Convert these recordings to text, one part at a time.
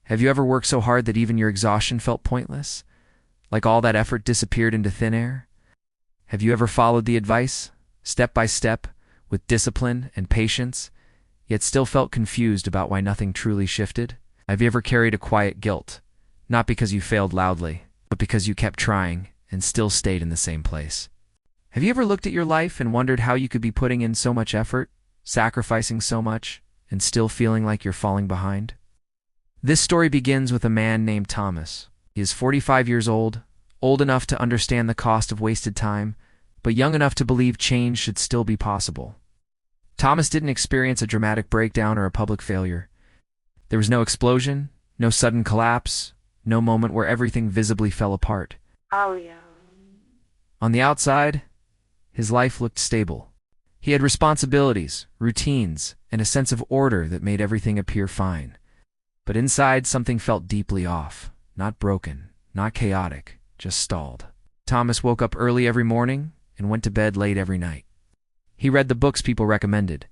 Have you ever worked so hard that even your exhaustion felt pointless? Like all that effort disappeared into thin air? Have you ever followed the advice, step by step, with discipline and patience, yet still felt confused about why nothing truly shifted? Have you ever carried a quiet guilt, not because you failed loudly, but because you kept trying and still stayed in the same place? Have you ever looked at your life and wondered how you could be putting in so much effort, sacrificing so much, and still feeling like you're falling behind? This story begins with a man named Thomas. He is 45 years old enough to understand the cost of wasted time, but young enough to believe change should still be possible. Thomas didn't experience a dramatic breakdown or a public failure. There was no explosion, no sudden collapse, no moment where everything visibly fell apart. Oh, yeah. On the outside, his life looked stable. He had responsibilities, routines, and a sense of order that made everything appear fine. But inside, something felt deeply off. Not broken, not chaotic, just stalled. Thomas woke up early every morning and went to bed late every night. He read the books people recommended.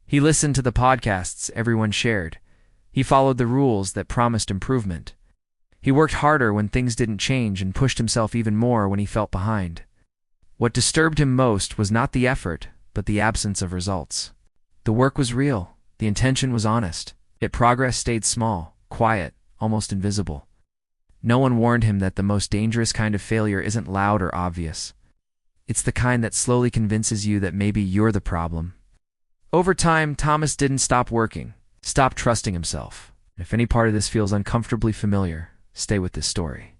He listened to the podcasts everyone shared. He followed the rules that promised improvement. He worked harder when things didn't change and pushed himself even more when he felt behind. What disturbed him most was not the effort, but the absence of results. The work was real. The intention was honest. Yet progress stayed small, quiet, almost invisible. No one warned him that the most dangerous kind of failure isn't loud or obvious. It's the kind that slowly convinces you that maybe you're the problem. Over time, Thomas didn't stop working, stopped trusting himself. If any part of this feels uncomfortably familiar, stay with this story.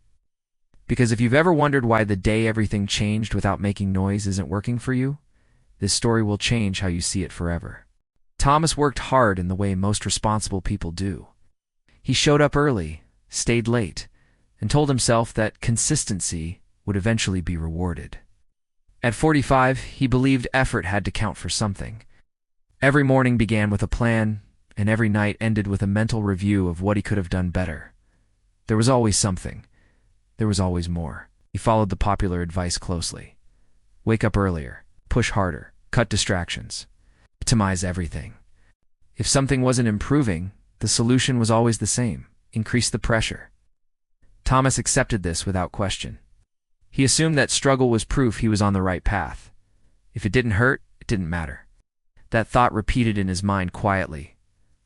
Because if you've ever wondered why the day everything changed without making noise isn't working for you, this story will change how you see it forever. Thomas worked hard in the way most responsible people do. He showed up early, stayed late, and told himself that consistency would eventually be rewarded. At 45, he believed effort had to count for something. Every morning began with a plan, and every night ended with a mental review of what he could have done better. There was always something. There was always more. He followed the popular advice closely. Wake up earlier, push harder, cut distractions, optimize everything. If something wasn't improving, the solution was always the same: increase the pressure. Thomas accepted this without question. He assumed that struggle was proof he was on the right path. If it didn't hurt, it didn't matter. That thought repeated in his mind quietly,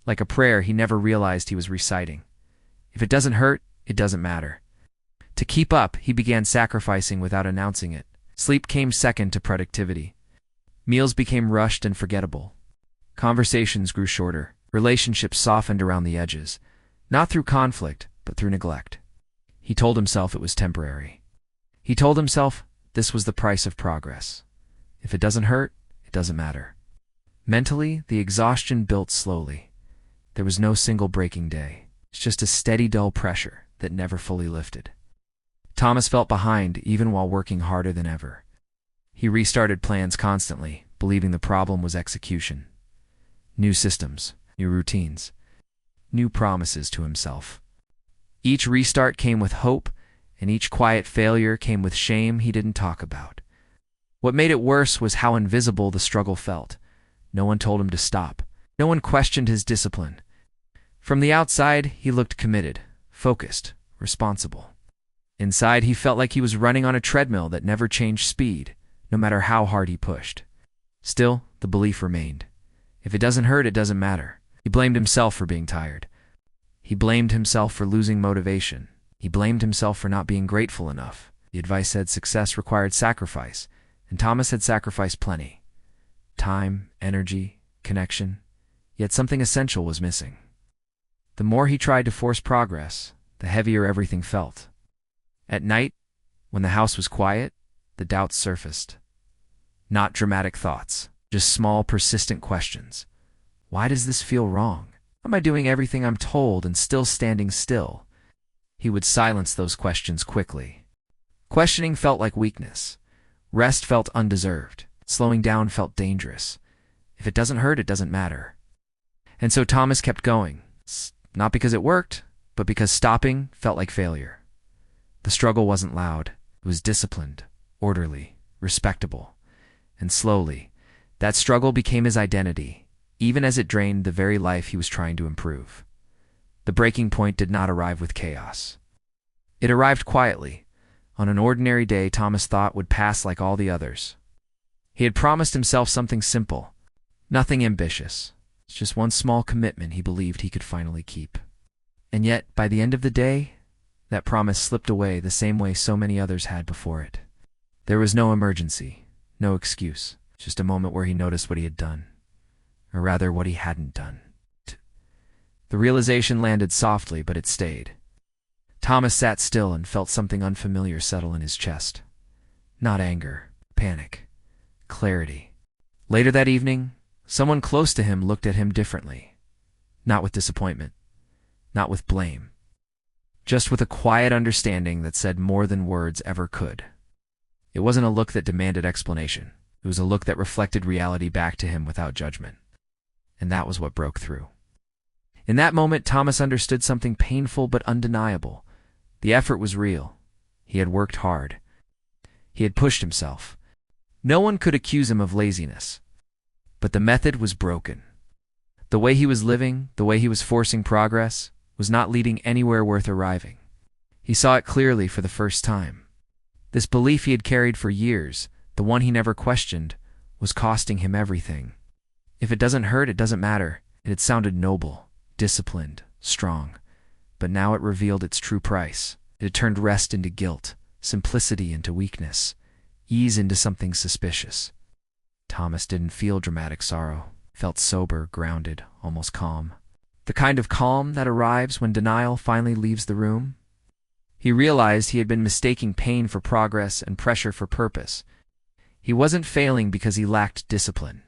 like a prayer he never realized he was reciting. If it doesn't hurt, it doesn't matter. To keep up, he began sacrificing without announcing it. Sleep came second to productivity. Meals became rushed and forgettable. Conversations grew shorter. Relationships softened around the edges, not through conflict, but through neglect. He told himself it was temporary. He told himself this was the price of progress. If it doesn't hurt, it doesn't matter. Mentally, the exhaustion built slowly. There was no single breaking day. It's just a steady, dull pressure that never fully lifted. Thomas felt behind even while working harder than ever. He restarted plans constantly, believing the problem was execution. New systems, new routines, new promises to himself. Each restart came with hope, and each quiet failure came with shame he didn't talk about. What made it worse was how invisible the struggle felt. No one told him to stop. No one questioned his discipline. From the outside, he looked committed, focused, responsible. Inside, he felt like he was running on a treadmill that never changed speed, no matter how hard he pushed. Still, the belief remained. If it doesn't hurt, it doesn't matter. He blamed himself for being tired. He blamed himself for losing motivation. He blamed himself for not being grateful enough. The advice said success required sacrifice, and Thomas had sacrificed plenty. Time, energy, connection. Yet something essential was missing. The more he tried to force progress, the heavier everything felt. At night, when the house was quiet, the doubts surfaced. Not dramatic thoughts, just small, persistent questions. Why does this feel wrong? Am I doing everything I'm told and still standing still? He would silence those questions quickly. Questioning felt like weakness. Rest felt undeserved. Slowing down felt dangerous. If it doesn't hurt, it doesn't matter. And so Thomas kept going, not because it worked, but because stopping felt like failure. The struggle wasn't loud. It was disciplined, orderly, respectable. And slowly, that struggle became his identity, even as it drained the very life he was trying to improve. The breaking point did not arrive with chaos. It arrived quietly, on an ordinary day Thomas thought would pass like all the others. He had promised himself something simple, nothing ambitious, just one small commitment he believed he could finally keep. And yet, by the end of the day, that promise slipped away the same way so many others had before it. There was no emergency, no excuse, just a moment where he noticed what he had done, or rather what he hadn't done. The realization landed softly, but it stayed. Thomas sat still and felt something unfamiliar settle in his chest. Not anger, panic, clarity. Later that evening, someone close to him looked at him differently. Not with disappointment, not with blame, just with a quiet understanding that said more than words ever could. It wasn't a look that demanded explanation. It was a look that reflected reality back to him without judgment. And that was what broke through. In that moment, Thomas understood something painful but undeniable. The effort was real. He had worked hard. He had pushed himself. No one could accuse him of laziness. But the method was broken. The way he was living, the way he was forcing progress, was not leading anywhere worth arriving. He saw it clearly for the first time. This belief he had carried for years, the one he never questioned, was costing him everything. If it doesn't hurt, it doesn't matter. It had sounded noble, disciplined, strong. But now it revealed its true price. It had turned rest into guilt, simplicity into weakness, ease into something suspicious. Thomas didn't feel dramatic sorrow. Felt sober, grounded, almost calm. The kind of calm that arrives when denial finally leaves the room. He realized he had been mistaking pain for progress and pressure for purpose. He wasn't failing because he lacked discipline.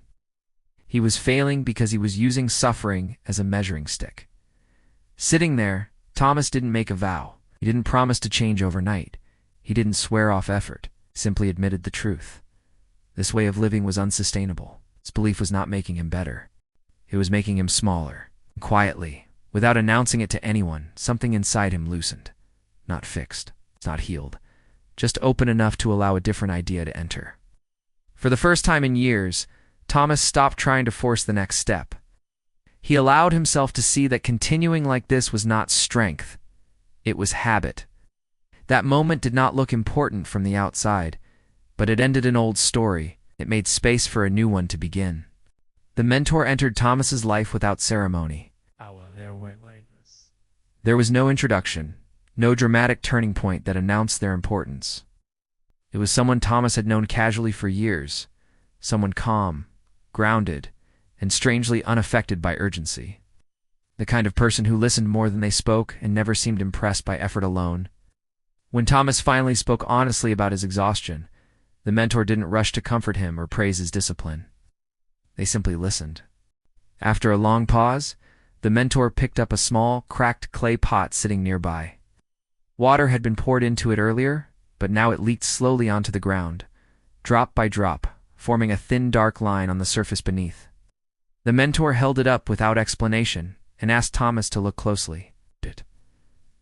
He was failing because he was using suffering as a measuring stick. Sitting there, Thomas didn't make a vow. He didn't promise to change overnight. He didn't swear off effort, simply admitted the truth. This way of living was unsustainable. His belief was not making him better. It was making him smaller. Quietly, without announcing it to anyone, something inside him loosened. Not fixed, not healed, just open enough to allow a different idea to enter. For the first time in years, Thomas stopped trying to force the next step. He allowed himself to see that continuing like this was not strength. It was habit. That moment did not look important from the outside, but it ended an old story. It made space for a new one to begin. The mentor entered Thomas's life without ceremony. There was no introduction, no dramatic turning point that announced their importance. It was someone Thomas had known casually for years, someone calm, grounded, and strangely unaffected by urgency. The kind of person who listened more than they spoke and never seemed impressed by effort alone. When Thomas finally spoke honestly about his exhaustion, the mentor didn't rush to comfort him or praise his discipline. They simply listened. After a long pause, the mentor picked up a small, cracked clay pot sitting nearby. Water had been poured into it earlier, but now it leaked slowly onto the ground, drop by drop, forming a thin dark line on the surface beneath. The mentor held it up without explanation and asked Thomas to look closely.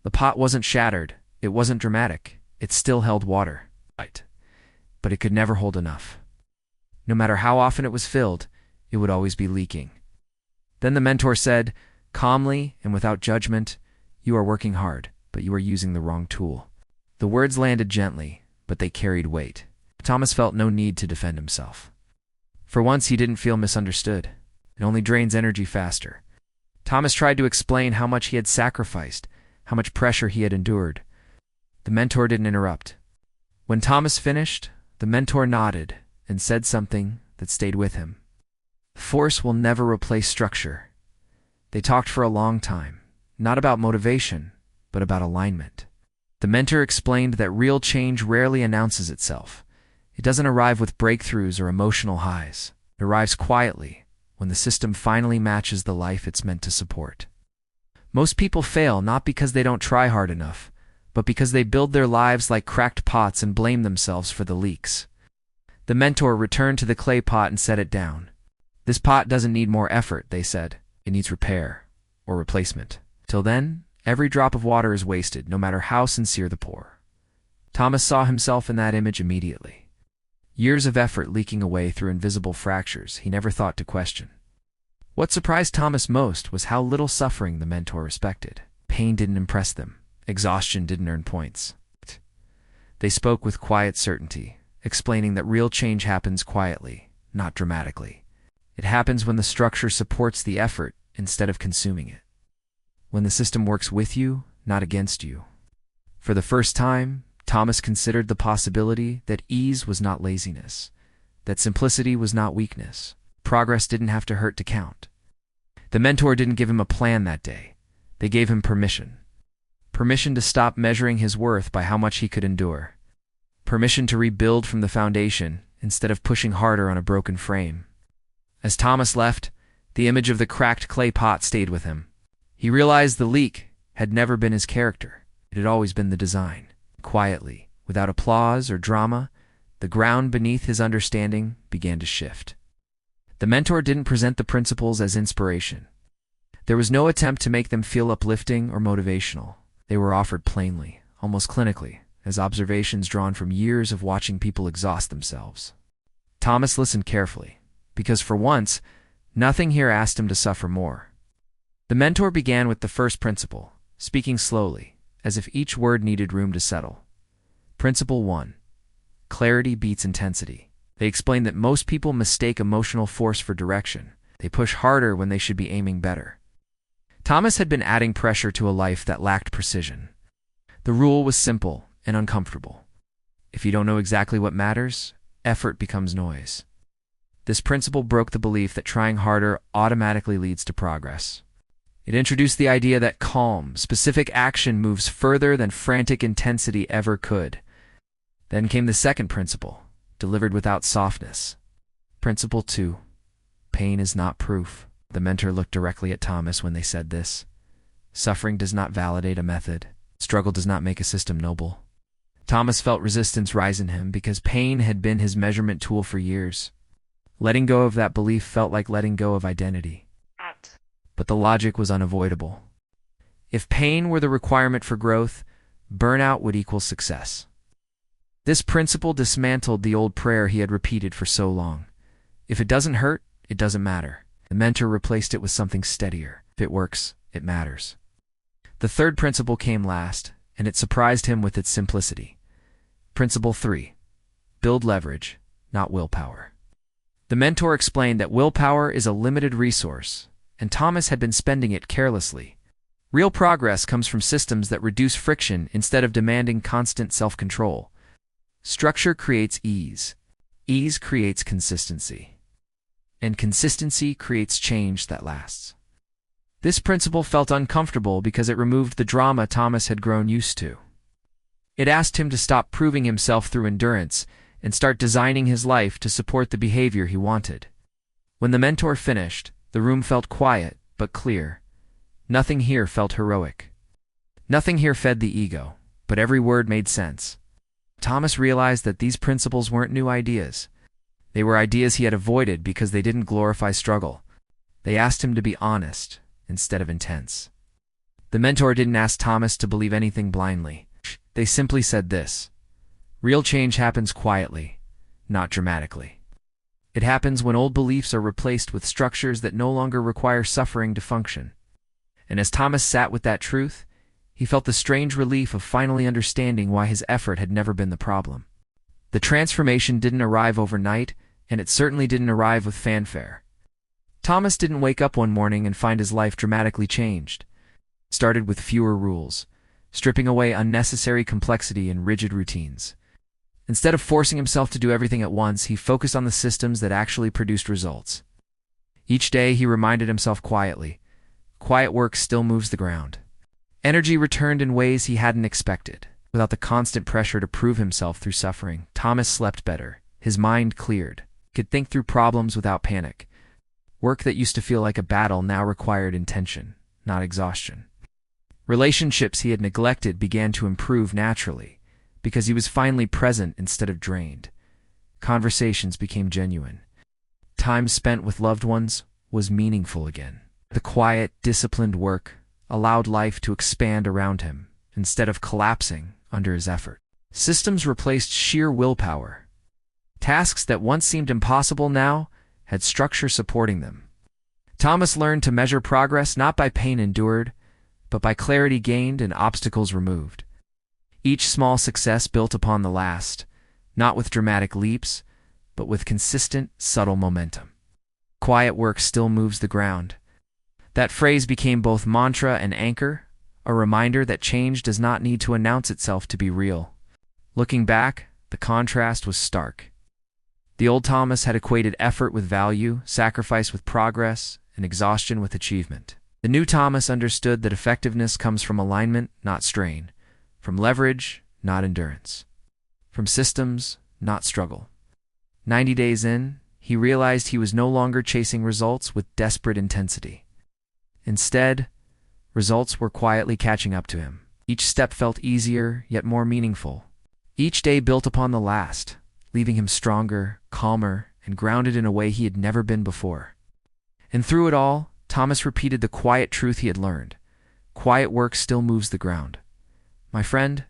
The pot wasn't shattered, it wasn't dramatic, it still held water. But it could never hold enough. No matter how often it was filled, it would always be leaking. Then the mentor said, calmly and without judgment, "You are working hard, but you are using the wrong tool." The words landed gently, but they carried weight. Thomas felt no need to defend himself. For once he didn't feel misunderstood. It only drains energy faster. Thomas tried to explain how much he had sacrificed, how much pressure he had endured. The mentor didn't interrupt. When Thomas finished, the mentor nodded and said something that stayed with him. Force will never replace structure. They talked for a long time, not about motivation, but about alignment. The mentor explained that real change rarely announces itself. It doesn't arrive with breakthroughs or emotional highs. It arrives quietly, when the system finally matches the life it's meant to support. Most people fail not because they don't try hard enough, but because they build their lives like cracked pots and blame themselves for the leaks. The mentor returned to the clay pot and set it down. This pot doesn't need more effort, they said. It needs repair, or replacement. Till then, every drop of water is wasted, no matter how sincere the pour. Thomas saw himself in that image immediately. Years of effort leaking away through invisible fractures he never thought to question. What surprised Thomas most was how little suffering the mentor respected. Pain didn't impress them. Exhaustion didn't earn points. They spoke with quiet certainty, explaining that real change happens quietly, not dramatically. It happens when the structure supports the effort instead of consuming it. When the system works with you, not against you. For the first time, Thomas considered the possibility that ease was not laziness, that simplicity was not weakness. Progress didn't have to hurt to count. The mentor didn't give him a plan that day. They gave him permission. Permission to stop measuring his worth by how much he could endure. Permission to rebuild from the foundation instead of pushing harder on a broken frame. As Thomas left, the image of the cracked clay pot stayed with him. He realized the leak had never been his character. It had always been the design. Quietly, without applause or drama, the ground beneath his understanding began to shift. The mentor didn't present the principles as inspiration. There was no attempt to make them feel uplifting or motivational. They were offered plainly, almost clinically, as observations drawn from years of watching people exhaust themselves. Thomas listened carefully, because for once, nothing here asked him to suffer more. The mentor began with the first principle, speaking slowly, as if each word needed room to settle. Principle 1. Clarity beats intensity. They explained that most people mistake emotional force for direction. They push harder when they should be aiming better. Thomas had been adding pressure to a life that lacked precision. The rule was simple and uncomfortable. If you don't know exactly what matters, effort becomes noise. This principle broke the belief that trying harder automatically leads to progress. It introduced the idea that calm, specific action moves further than frantic intensity ever could. Then came the second principle, delivered without softness. Principle 2. Pain is not proof. The mentor looked directly at Thomas when they said this. Suffering does not validate a method. Struggle does not make a system noble. Thomas felt resistance rise in him because pain had been his measurement tool for years. Letting go of that belief felt like letting go of identity. But the logic was unavoidable. If pain were the requirement for growth, burnout would equal success. This principle dismantled the old prayer he had repeated for so long. If it doesn't hurt, it doesn't matter. The mentor replaced it with something steadier. If it works, it matters. The third principle came last, and it surprised him with its simplicity. Principle 3. Build leverage, not willpower. The mentor explained that willpower is a limited resource, and Thomas had been spending it carelessly. Real progress comes from systems that reduce friction instead of demanding constant self-control. Structure creates ease. Ease creates consistency. And consistency creates change that lasts. This principle felt uncomfortable because it removed the drama Thomas had grown used to. It asked him to stop proving himself through endurance and start designing his life to support the behavior he wanted. When the mentor finished, the room felt quiet, but clear. Nothing here felt heroic. Nothing here fed the ego, but every word made sense. Thomas realized that these principles weren't new ideas. They were ideas he had avoided because they didn't glorify struggle. They asked him to be honest instead of intense. The mentor didn't ask Thomas to believe anything blindly. They simply said this: real change happens quietly, not dramatically. It happens when old beliefs are replaced with structures that no longer require suffering to function. And as Thomas sat with that truth, he felt the strange relief of finally understanding why his effort had never been the problem. The transformation didn't arrive overnight, and it certainly didn't arrive with fanfare. Thomas didn't wake up one morning and find his life dramatically changed. It started with fewer rules, stripping away unnecessary complexity and rigid routines. Instead of forcing himself to do everything at once, he focused on the systems that actually produced results. Each day he reminded himself quietly, quiet work still moves the ground. Energy returned in ways he hadn't expected. Without the constant pressure to prove himself through suffering, Thomas slept better. His mind cleared. He could think through problems without panic. Work that used to feel like a battle now required intention, not exhaustion. Relationships he had neglected began to improve naturally, because he was finally present instead of drained. Conversations became genuine. Time spent with loved ones was meaningful again. The quiet, disciplined work allowed life to expand around him, instead of collapsing under his effort. Systems replaced sheer willpower. Tasks that once seemed impossible now had structure supporting them. Thomas learned to measure progress not by pain endured, but but by clarity gained and obstacles removed. Each small success built upon the last, not with dramatic leaps, but with consistent, subtle momentum. Quiet work still moves the ground. That phrase became both mantra and anchor, a reminder that change does not need to announce itself to be real. Looking back, the contrast was stark. The old Thomas had equated effort with value, sacrifice with progress, and exhaustion with achievement. The new Thomas understood that effectiveness comes from alignment, not strain, from leverage, not endurance, from systems, not struggle. 90 days in, he realized he was no longer chasing results with desperate intensity. Instead, results were quietly catching up to him. Each step felt easier, yet more meaningful. Each day built upon the last, leaving him stronger, calmer, and grounded in a way he had never been before. And through it all, Thomas repeated the quiet truth he had learned. Quiet work still moves the ground. My friend,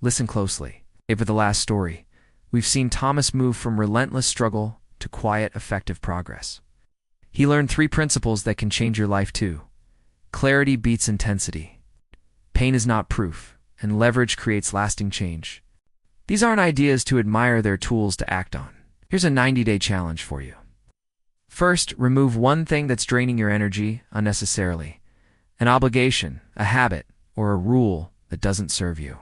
listen closely. Over the last story, we've seen Thomas move from relentless struggle to quiet, effective progress. He learned 3 principles that can change your life too. Clarity beats intensity. Pain is not proof, and leverage creates lasting change. These aren't ideas to admire, they're tools to act on. Here's a 90-day challenge for you. First, remove one thing that's draining your energy unnecessarily. An obligation, a habit, or a rule that doesn't serve you.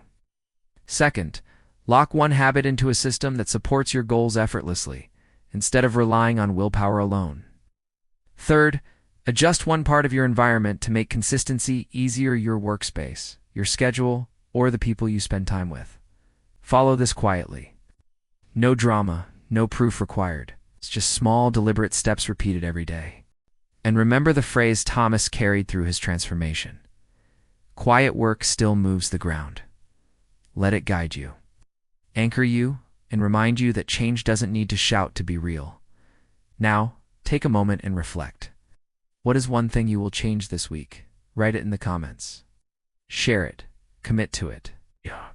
Second, lock one habit into a system that supports your goals effortlessly, instead of relying on willpower alone. Third, adjust one part of your environment to make consistency easier: your workspace, your schedule, or the people you spend time with. Follow this quietly. No drama, no proof required. It's just small, deliberate steps repeated every day. And remember the phrase Thomas carried through his transformation. Quiet work still moves the ground. Let it guide you, anchor you, and remind you that change doesn't need to shout to be real. Now, take a moment and reflect. What is one thing you will change this week? Write it in the comments. Share it. Commit to it. Yeah.